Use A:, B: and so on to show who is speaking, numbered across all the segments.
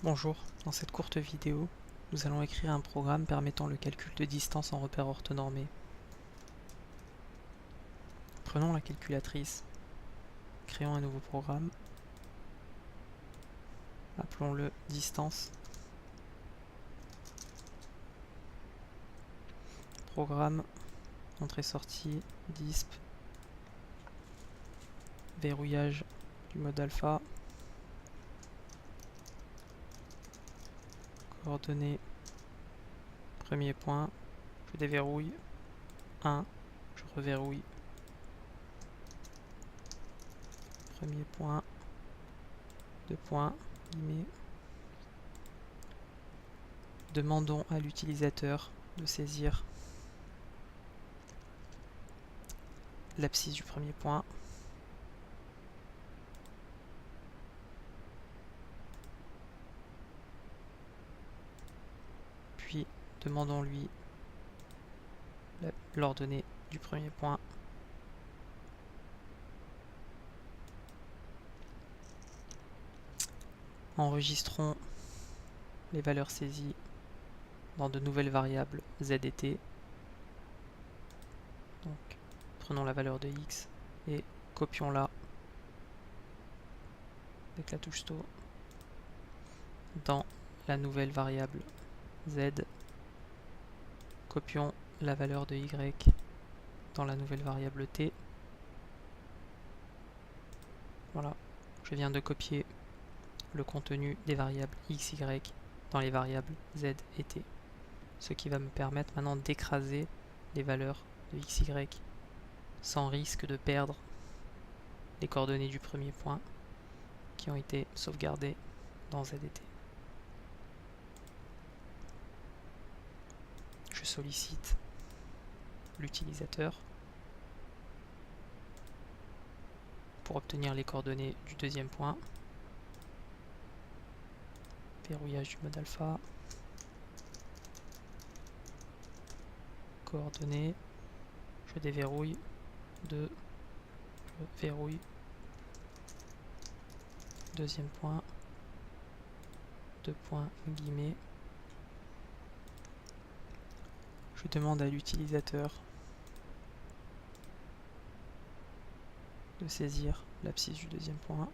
A: Bonjour, dans cette courte vidéo, nous allons écrire un programme permettant le calcul de distance en repère orthonormé. Prenons la calculatrice, créons un nouveau programme, appelons-le distance, programme, entrée-sortie, disp, verrouillage du mode alpha, coordonnées, premier point, je déverrouille, 1, je reverrouille, premier point, 2 points, guillemets. Demandons à l'utilisateur de saisir l'abscisse du premier point, puis demandons-lui l'ordonnée du premier point. Enregistrons les valeurs saisies dans de nouvelles variables z et t. Donc, prenons la valeur de x et copions-la avec la touche STO dans la nouvelle variable z. Copions la valeur de y dans la nouvelle variable t. Voilà, je viens de copier le contenu des variables x, y dans les variables z et t. Ce qui va me permettre maintenant d'écraser les valeurs de x, y sans risque de perdre les coordonnées du premier point qui ont été sauvegardées dans z et t. Je sollicite l'utilisateur pour obtenir les coordonnées du deuxième point. Verrouillage du mode alpha. Coordonnées. Je déverrouille. 2. Je verrouille. Deuxième point. 2 points, guillemets. Je demande à l'utilisateur de saisir l'abscisse du deuxième point.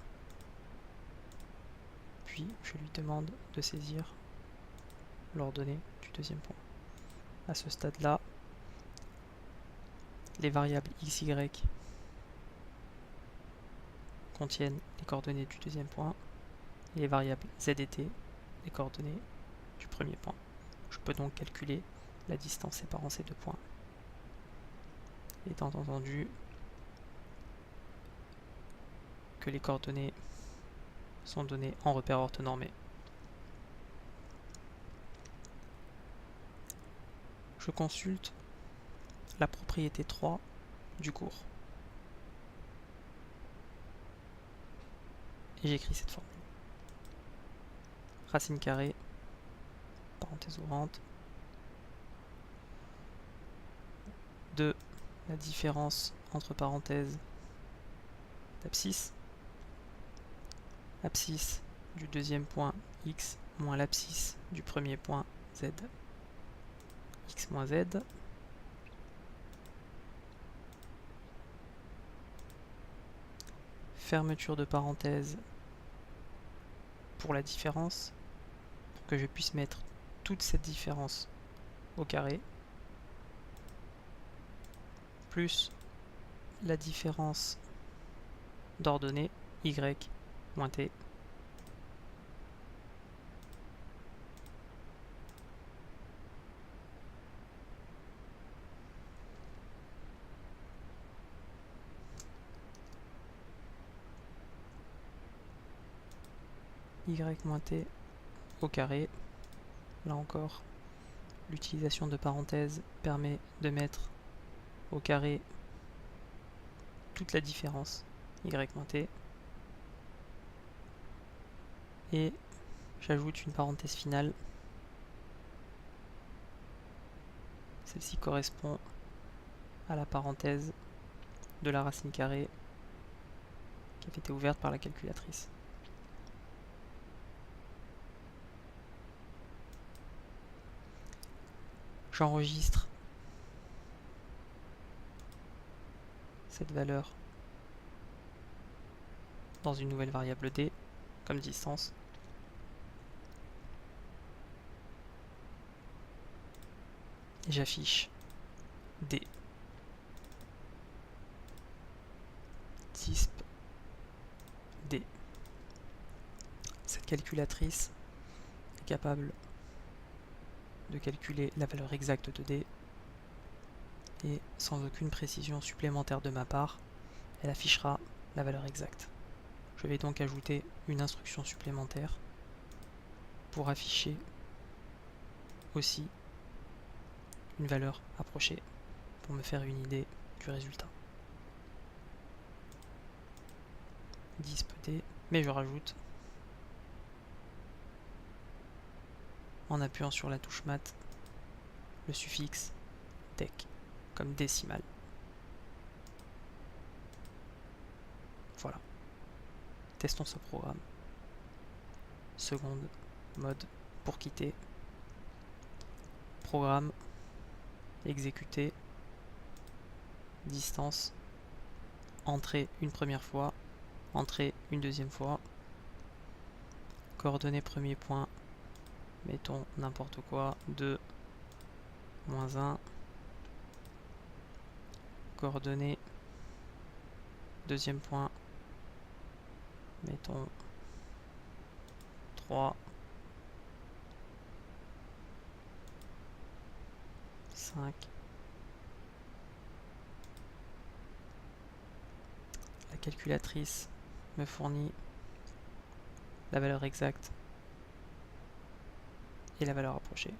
A: Puis je lui demande de saisir l'ordonnée du deuxième point. À ce stade-là, les variables x, y contiennent les coordonnées du deuxième point et les variables z et t les coordonnées du premier point. Je peux donc calculer la distance séparant ces deux points. Étant entendu que les coordonnées sont données en repère orthonormé. Je consulte la propriété 3 du cours. Et j'écris cette formule. Racine carrée, parenthèse ouvrante, de la différence entre parenthèses d'abscisse, abscisse du deuxième point x moins l'abscisse du premier point z, x moins z, fermeture de parenthèse pour la différence, pour que je puisse mettre toute cette différence au carré, plus la différence d'ordonnée y moins t, y moins t au carré. Là encore, l'utilisation de parenthèses permet de mettre au carré toute la différence y moins t. Et j'ajoute une parenthèse finale. Celle-ci correspond à la parenthèse de la racine carrée qui avait été ouverte par la calculatrice. J'enregistre cette valeur dans une nouvelle variable d comme distance. Et j'affiche d. Disp d. Cette calculatrice est capable de calculer la valeur exacte de d et sans aucune précision supplémentaire de ma part, elle affichera la valeur exacte. Je vais donc ajouter une instruction supplémentaire pour afficher aussi une valeur approchée pour me faire une idée du résultat. Disp d, mais je rajoute en appuyant sur la touche mat le suffixe dec comme décimal. Voilà. Testons ce programme. Seconde mode pour quitter. Programme, exécuter, distance, entrée une première fois, entrée une deuxième fois, coordonnées premier point, mettons n'importe quoi, 2, moins 1, coordonnées deuxième point, mettons 3, 5, la calculatrice me fournit la valeur exacte et la valeur approchée.